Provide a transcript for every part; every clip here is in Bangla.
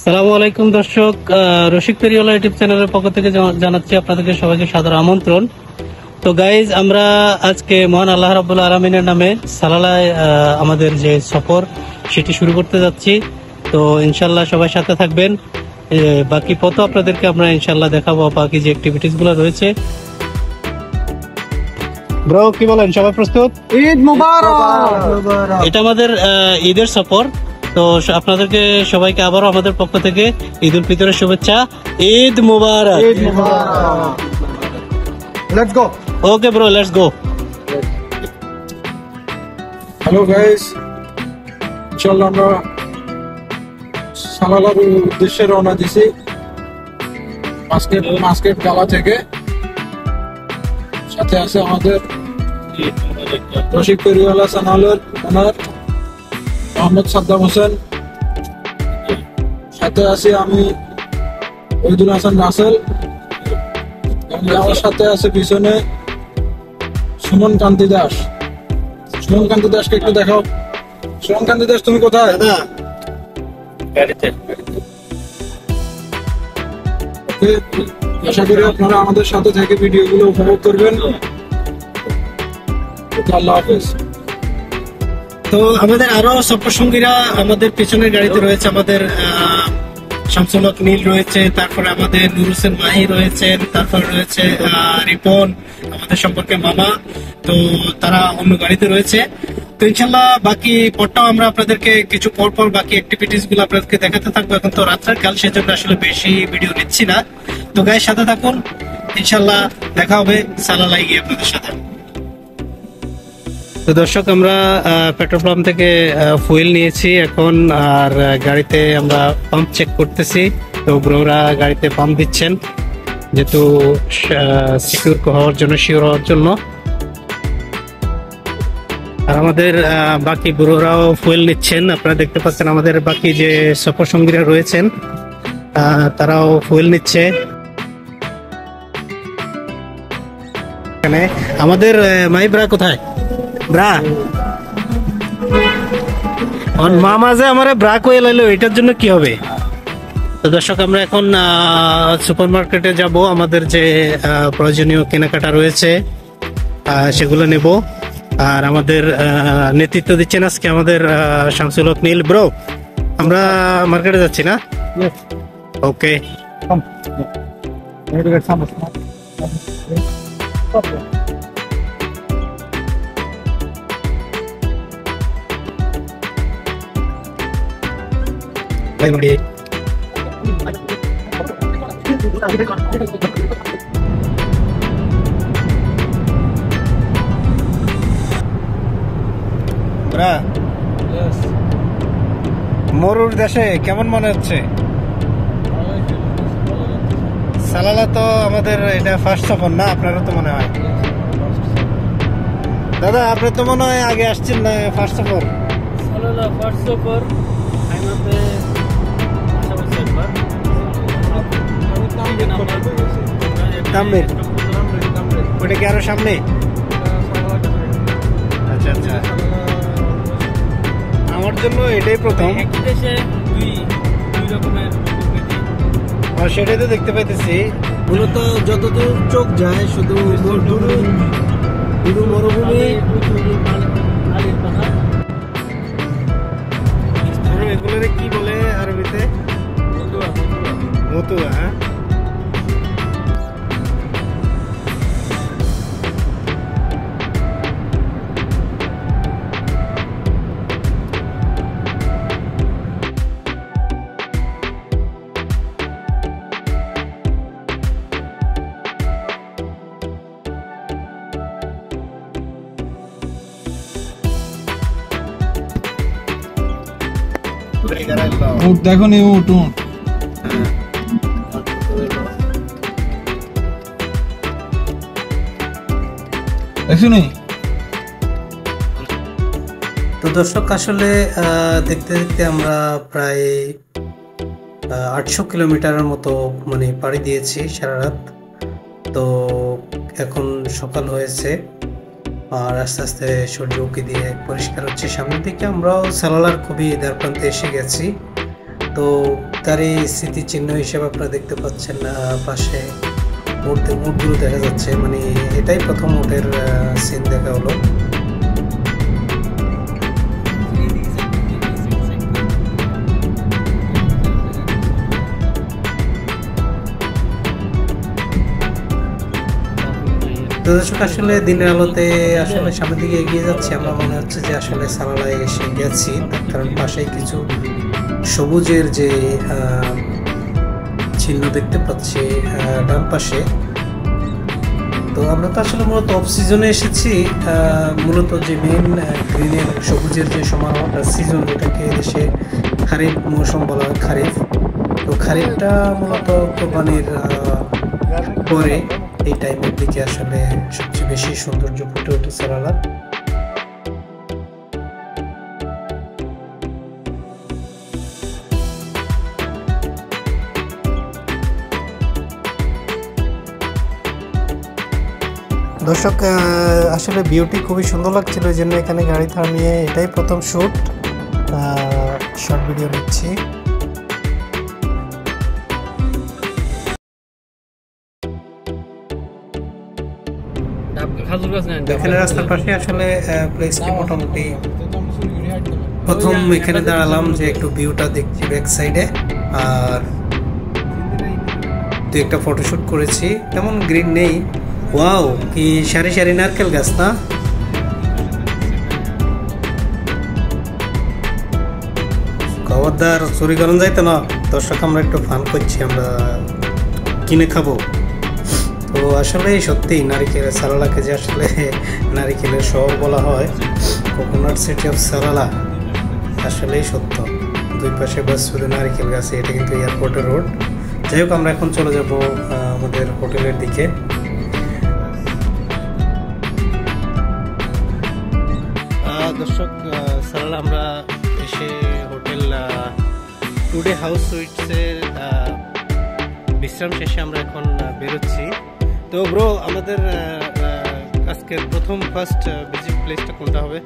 সালামু আলাইকুম দর্শক, রসিক পেরিওয়ালা ইউটিউব চ্যানেলের পক্ষ থেকে জানাচ্ছি আপনাদেরকে সবাইকে সাদর আমন্ত্রণ। তো গাইজ, আমরা আজকে মহান আল্লাহ রাব্বুল আলামিনের নামে সালালায় আমাদের যে সফর সেটি শুরু করতে যাচ্ছি। তো ইনশাল্লাহ সবাই সাথে থাকবেন। বাকি পথ আপনাদেরকে আমরা ইনশাল্লাহ দেখাবো, বাকি যে অ্যাক্টিভিটিস গুলো রয়েছে। ব্রো, কি বলেন, সবাই প্রস্তুত? ঈদ মুবারক। এটা আমাদের ঈদের সফর। তো আপনাদেরকে সবাইকে আবারও আমাদের পক্ষ থেকে ঈদ উল ফিতরের শুভেচ্ছা। Eid Mubarak. Eid Mubarak. Let's go. Okay bro, let's go. Hello guys, ইনশাআল্লাহ আমরা সালালার উদ্দেশ্যে রওনা দিছি মাস্কেট গালা থেকে। সাথে আছে আমাদের রসিক পেরিওয়ালা চ্যানেলের ওনার মোহাম্মদ সাদ্দাম হোসেন। সাথে আছি আমি ওহিদুল হাসান রাসেল, এবং আমার সাথে আছে পিছনে সুমন কান্তি দাস। সুমন কান্তি দাসকে একটু দেখাও। সুমন কান্তি দাস, তুমি কোথায়? আশা করি আপনারা আমাদের সাথে থেকে ভিডিওগুলো উপভোগ করবেন। আল্লাহ হাফেজ। তো আমাদের আরো সফর সঙ্গীরা আমাদের পেছনের গাড়িতে রয়েছে। আমাদের শামসুল হক নীল রয়েছে, তারপরে আমাদের নুর হোসেন মাহি রয়েছেন, তারপরে রয়েছে রিপন, আমাদের সম্পর্কে মামা। তো তারা অন্য গাড়িতে রয়েছে। তো ইনশাল্লাহ বাকি পরটাও আমরা আপনাদেরকে কিছু পর পর বাকি অ্যাক্টিভিটিস গুলো আপনাদেরকে দেখাতে থাকবো। এখন তো রাত্রের কাল, সেজন্য আসলে বেশি ভিডিও নিচ্ছি না। তো গায়ের সাথে থাকুন, ইনশাল্লাহ দেখা হবে সালালায় গিয়ে আপনাদের সাথে। তো দর্শক, আমরা পেট্রোল পাম্প থেকে ফুয়েল নিয়েছি এখন, আর গাড়িতে আমরা পাম্প চেক করতেছি। তো ব্রোরা গাড়িতে পাম্প দিচ্ছেন, যেহেতু সিকিউর হওয়ার জন্য, শিওর হওয়ার জন্য। আর আমাদের বাকি ব্রোরাও ফুয়েল নিচ্ছেন। আপনারা দেখতে পাচ্ছেন আমাদের বাকি যে সফর সঙ্গীরা রয়েছেন তারাও ফুয়েল নিচ্ছে। এখানে আমাদের মাই ব্রা কোথায়? ব্রা মামা যে আমার ব্রা কয়ে লাইলো, এটার জন্য কি হবে? তো দর্শক, আমরা এখন সুপার মার্কেটে যাব। আমাদের যে প্রয়োজনীয় কেনাকাটা রয়েছে সেগুলো নেব। আর আমাদের নেতৃত্ব দিচ্ছেন আজকে আমাদের শামসুল হক নীল। ব্রো, আমরা মার্কেটে যাচ্ছি না? ওকে। মরুর দেশে কেমন মনে হচ্ছে? সালালা তো আমাদের এটা ফার্স্ট সফর না? আপনারও তো মনে হয়। দাদা, আপনি তো মনে হয় আগে আসছেন না? ফার্স্ট সফর। সালালা ফার্স্ট সফর। তাম্বির ওটা কি আরো সামনে? আচ্ছা আচ্ছা, আমার জন্য এটাই প্রথম। একই দেশে দুই রকমের সেটাই তো দেখতে পাইতেছি। মূলত যতদূর চোখ যায় শুধু মরুভূমি। এগুলোরে কি বলে আরবিতে? মতুয়া। উট দেখো নি, উট দেখছো নি? তো দর্শক, আসলে দেখতে দেখতে আমরা প্রায় 800 কিলোমিটারের মতো পাড়ি দিয়েছি সারা রাত। তো এখন সকাল হয়েছে, আর আস্তে আস্তে সূর্য উঁকি দিয়ে পরিষ্কার হচ্ছে সামনের দিকে। আমরাও সালালার খুবই দ্বারপ্রান্তে এসে গেছি। তো তারই স্মৃতিচিহ্ন হিসেবে আপনারা দেখতে পাচ্ছেন পাশে উটগুলো দেখা যাচ্ছে, মানে এটাই প্রথম উটের সিন দেখা হলো। তো দর্শক আসলে দিনের আলোতে আসলে সামনের দিকে এগিয়ে যাচ্ছি, আমরা মনে হচ্ছে যে আসলে সালালায় এসে গেছি, তার কারণ পাশেই কিছু সবুজের যে চিহ্ন দেখতে পাচ্ছি ডান পাশে। তো আমরা তো আসলে মূলত অফ সিজনে এসেছি, মূলত যে মেন গ্রিনের সবুজের যে সমারোহটা সিজন, যেটাকে দেশে খারিফ মৌসুম বলা হয়, খারিফ। তো খারিফটা মূলত কোরবানির পরে এই টাইমের দিকে আসলে সবচেয়ে বেশি সৌন্দর্য ফুটে ওঠে সালালার। দর্শক আসলে ভিউটি খুবই সুন্দর লাগছিল, এই জন্য এখানে গাড়ি থামিয়ে এটাই প্রথম শর্ট ভিডিও নিচ্ছি। এখানে রাস্তার পাশে আসলে প্লেসটি মোটামুটি প্রথম এখানে দাঁড়ালাম যে একটু ভিউটা দেখছি ব্যাক সাইডে, আর দু একটা ফটোশুট করেছি। তেমন গ্রিন নেই। ওয়াও, কি সারি সারি নারকেল গাছ না? খবরদার চুরি করুন যাইতো না। দর্শক আমরা একটু ফান করছি, আমরা কিনে খাবো। তো আসলে সত্যি নারিকেল সালালাকে যে আসলে নারিকেলের শহর বলা হয়, কোকোনাট সিটি অফ সালালা, আসলেই সত্য। দুই পাশে বাস শুধু নারিকেল গাছে, এটা কিন্তু এয়ারপোর্টের রোড। যাই হোক, আমরা এখন চলে যাব আমাদের হোটেলের দিকে। দর্শক সালালা আমরা এসে হোটেল টুডে হাউস সুইটসের বিশ্রাম শেষে আমরা এখন বেরোচ্ছি। তো ব্রো, আমাদের আজকের প্রথম ফার্স্ট ভিজিট প্লেসটা কোনটা হবে?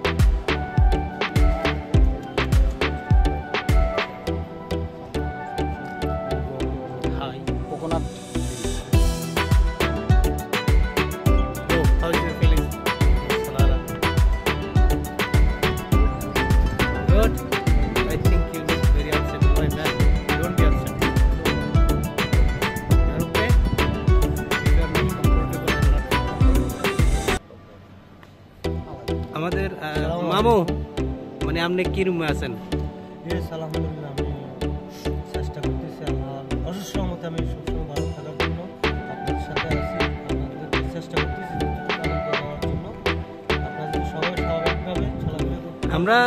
কোকোনাট। আমাদের মামু, মানে আপনি কি রুমে আছেন? আলহামদুলিল্লাহ, আমি চেষ্টা করতেছি আল্লাহর অশেষ রহমতে আমি সবসময় ভালো থাকার জন্য আপনাদের সাথে আছি। আপনাদের চেষ্টা করতেছি আনন্দ দেওয়ার জন্য, আপনাদের সবাই স্বাভাবিকভাবে চলাফেরা করতে। আমরা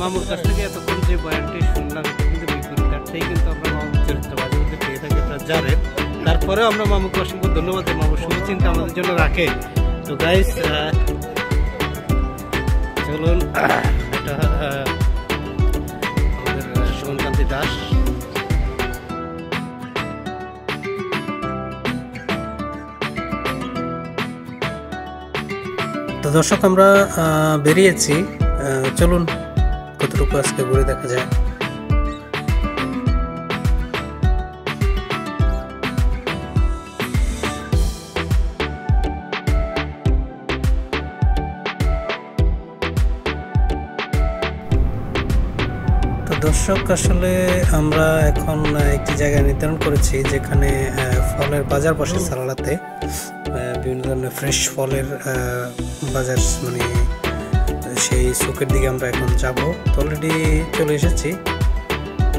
মামুর কাছ থেকে এতক্ষণ যে বয়ানটি শুনলাম কিন্তু বিপরীত, তার থেকে কিন্তু আমরা মামুর চরিত্র মাঝে মধ্যে পেয়ে থাকি, আপনারা জানেন। তারপরেও আমরা মামুকে অসংখ্য ধন্যবাদ, মামুর শুভচিন্তা আমাদের জন্য রাখে। তো গাইস, চলুন এটা আমাদের সুমনকান্তি দাস। তো দর্শক, আমরা বেরিয়েছি, চলুন কতটুকু আজকে ঘুরে দেখা যায়। দর্শক, আসলে আমরা এখন একটি জায়গায় নির্ধারণ করেছি যেখানে ফলের বাজার বসে সালালাতে। বিভিন্ন ধরনের ফ্রেশ ফলের বাজার, মানে সেই সুকের দিকে আমরা এখন যাব। তো অলরেডি চলে এসেছি,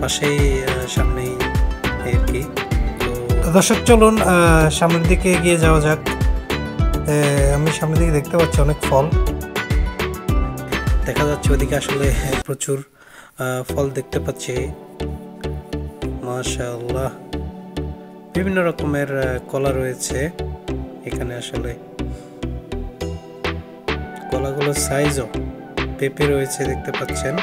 পাশেই সামনেই আর কি। তো দর্শক, চলুন সামনের দিকে এগিয়ে যাওয়া যাক। আমি সামনের দিকে দেখতে পাচ্ছি অনেক ফল দেখা যাচ্ছে, ওদিকে আসলে প্রচুর ফল দেখতে পাচ্ছি, মাশাআল্লাহ। বিভিন্ন রকমের কলা রয়েছে এখানে, আসলে কলাগুলোর সাইজও, পেঁপে রয়েছে দেখতে পাচ্ছেন।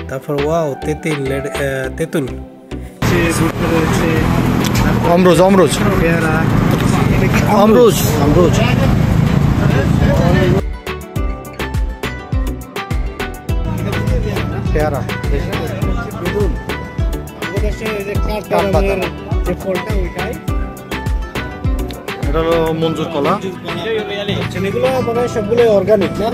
তারপর ওয়াও, তেঁতুল রয়েছে, অমরোজ অমরোজ পেয়ারা, অমরোজ অমরোজ পেয়ারা। আমাদের যে ফলটা ওইটাই এটা হলো মঞ্জুর কলা। এগুলো মানে সবগুলো অর্গানিক না?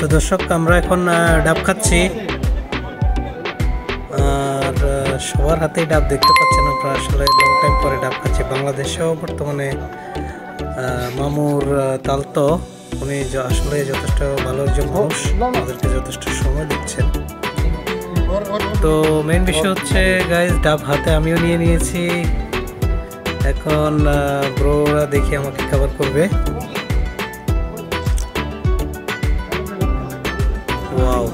তো দর্শক আমরা এখন ডাব খাচ্ছি, আর সবার হাতেই ডাব দেখতে পাচ্ছেন আপনারা। আসলে লং টাইম পরে ডাব খাচ্ছি। বাংলাদেশেও বর্তমানে মামুর তালতো উনি আসলে যথেষ্ট ভালো একজন মানুষ, আমাদেরকে যথেষ্ট সময় দিচ্ছেন। তো মেইন বিষয় হচ্ছে গাইজ, ডাব হাতে আমিও নিয়ে নিয়েছি। এখন ব্রোরা দেখি আমাকে কভার করবে। ওয়াও,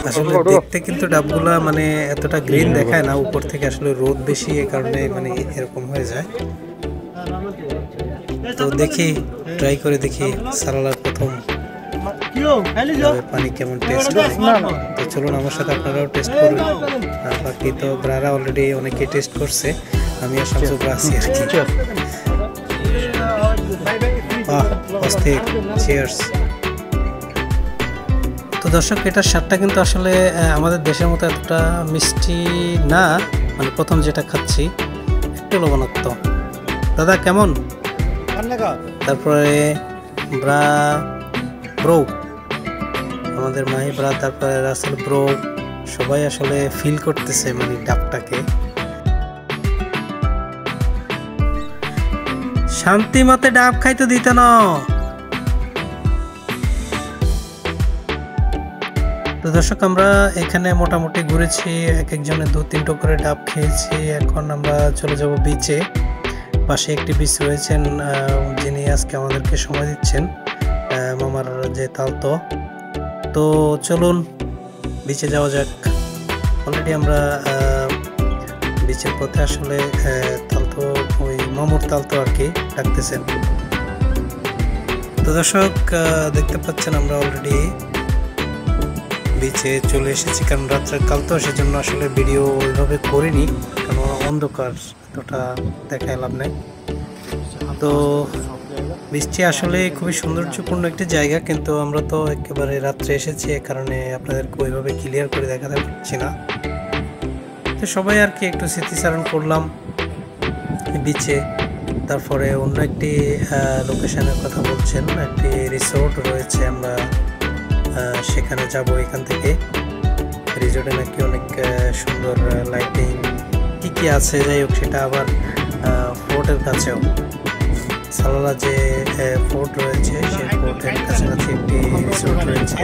আসলে দেখতে কিন্তু ডাবগুলা মানে এতটা গ্রিন দেখায় না, উপর থেকে আসলে রোদ বেশি, এই কারণে মানে এরকম হয়ে যায়। তো দেখি, ট্রাই করে দেখি সালালার প্রথম পানি কেমন টেস্ট হয়। তো চলুন আমার সাথে আপনারাও টেস্ট করুন। বাকি তো ব্রারা অলরেডি অনেকে টেস্ট করছে, আমি আর শামসু ব্রা আছি আর কি। অস্থির, চিয়ার্স। তো দর্শক, এটার স্বাদটা কিন্তু আসলে আমাদের দেশের মতো এতটা মিষ্টি না, মানে প্রথম যেটা খাচ্ছি একটু লবণাক্ত। দাদা কেমন? তারপরে ব্রো, আমাদের মাহি ব্রা, তারপরে রাসেল ব্রো, সবাই আসলে ফিল করতেছে মানে ডাবটাকে। শান্তি মতে ডাব খাইতে দিত না। তো দর্শক, আমরা এখানে মোটামুটি ঘুরেছি, এক একজনে 2-3 করে ডাব খেয়েছি। এখন আমরা চলে যাব বিচে। পাশে একটি বিচ রয়েছেন, যিনি আজকে আমাদেরকে সময় দিচ্ছেন, মামার যে তালতো। তো চলুন বিচে যাওয়া যাক। অলরেডি আমরা বিচের পথে আসলে তালতো, ওই মামুর তালতো আর কি ডাকতেছেন। তো দর্শক, দেখতে পাচ্ছেন আমরা অলরেডি বিচে চলে এসেছি, কারণ রাত্রের কাল তো, সেজন্য আসলে ভিডিও ওইভাবে করিনি, কারণ অন্ধকার, এতটা দেখায় লাভ নেই। তো বৃষ্টি আসলে খুবই সৌন্দর্যপূর্ণ একটি জায়গা, কিন্তু আমরা তো একেবারে রাত্রে এসেছি, এ কারণে আপনাদেরকে ওইভাবে ক্লিয়ার করে দেখাতে পারছি না। তো সবাই আর কি একটু স্মৃতিচারণ করলাম বিচে। তারপরে অন্য একটি লোকেশনের কথা বলছেন, একটি রিসোর্ট রয়েছে, আমরা সেখানে যাব। এখান থেকে রিসোর্টে নাকি অনেক সুন্দর লাইটিং কি আছে, যাই হোক, সেটা আবার ফোর্টের কাছেও, সালালা যে ফোর্ট রয়েছে সেই ফোর্টের কাছাকাছি একটি রিসোর্ট রয়েছে।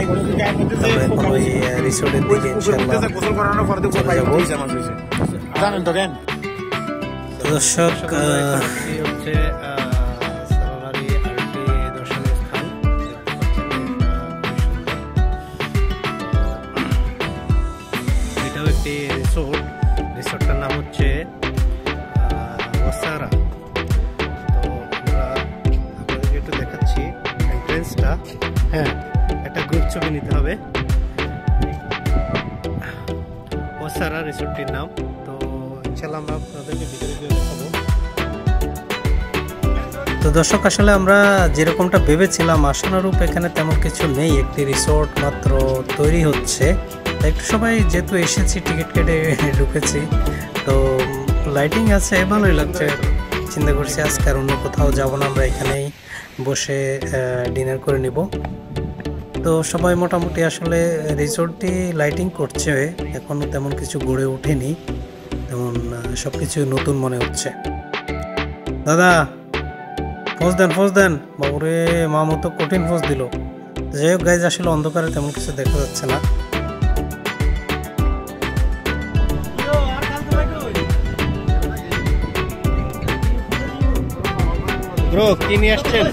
আমরা এখন ওই রিসোর্টের দিকে ইনশাআল্লাহ চলে যাব। দর্শক, হচ্ছে সালালারই আরেকটি দর্শনীয় স্থান, এটাও একটি রিসোর্ট। রিসোর্টটার নাম হচ্ছে ওয়াসারা। তো আমরা আপনাদেরকে একটু দেখাচ্ছি এন্ট্রেন্সটা। হ্যাঁ, একটা গ্রুপ ছবি নিতে হবে। ওয়াসারা রিসোর্টটির নাম। তো ইনশাআল্লাহ আমরা আপনাদেরকে ভিতরে গিয়ে দেখাবো। তো দর্শক, আসলে আমরা যেরকমটা ভেবেছিলাম আশানুরূপ এখানে তেমন কিছু নেই, একটি রিসোর্ট মাত্র তৈরি হচ্ছে। একটু সবাই যেহেতু এসেছি, টিকিট কেটে ঢুকেছি, তো লাইটিং আছে, ভালোই লাগছে। চিন্তা করছি আজকে আর অন্য কোথাও যাব না, আমরা এখানেই বসে ডিনার করে নিব। তো সবাই মোটামুটি আসলে রিসোর্টটি লাইটিং করছে, এখনও তেমন কিছু গড়ে ওঠেনি, তেমন সব কিছু নতুন মনে হচ্ছে। দাদা ফোঁস দেন বাবুরে, মামু তো কঠিন ফোঁস দিল। যাই হোক গাইজ, আসলে অন্ধকারে তেমন কিছু দেখা যাচ্ছে না। ব্রো, কি নিয়ে আসছেন?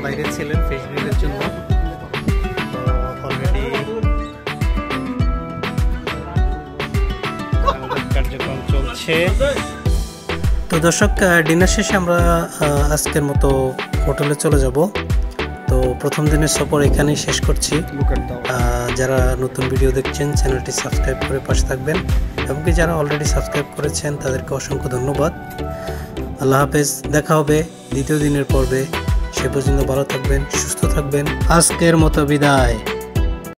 বাইরে ছিলেন ফেসবুকের জন্য, তো অলরেডি রয়েছে। তো দর্শক, ডিনার শেষে আমরা আজকের মতো হোটেলে চলে যাব। তো প্রথম দিনের সফর এখানেই শেষ করছি। যারা নতুন ভিডিও দেখছেন চ্যানেলটি সাবস্ক্রাইব করে পাশে থাকবেন, এবং কি যারা অলরেডি সাবস্ক্রাইব করেছেন তাদেরকে অসংখ্য ধন্যবাদ। আল্লাহ হাফেজ, দেখা হবে দ্বিতীয় দিনের পর্বে। সে পর্যন্ত ভালো থাকবেন, সুস্থ থাকবেন। আজকের মতো বিদায়।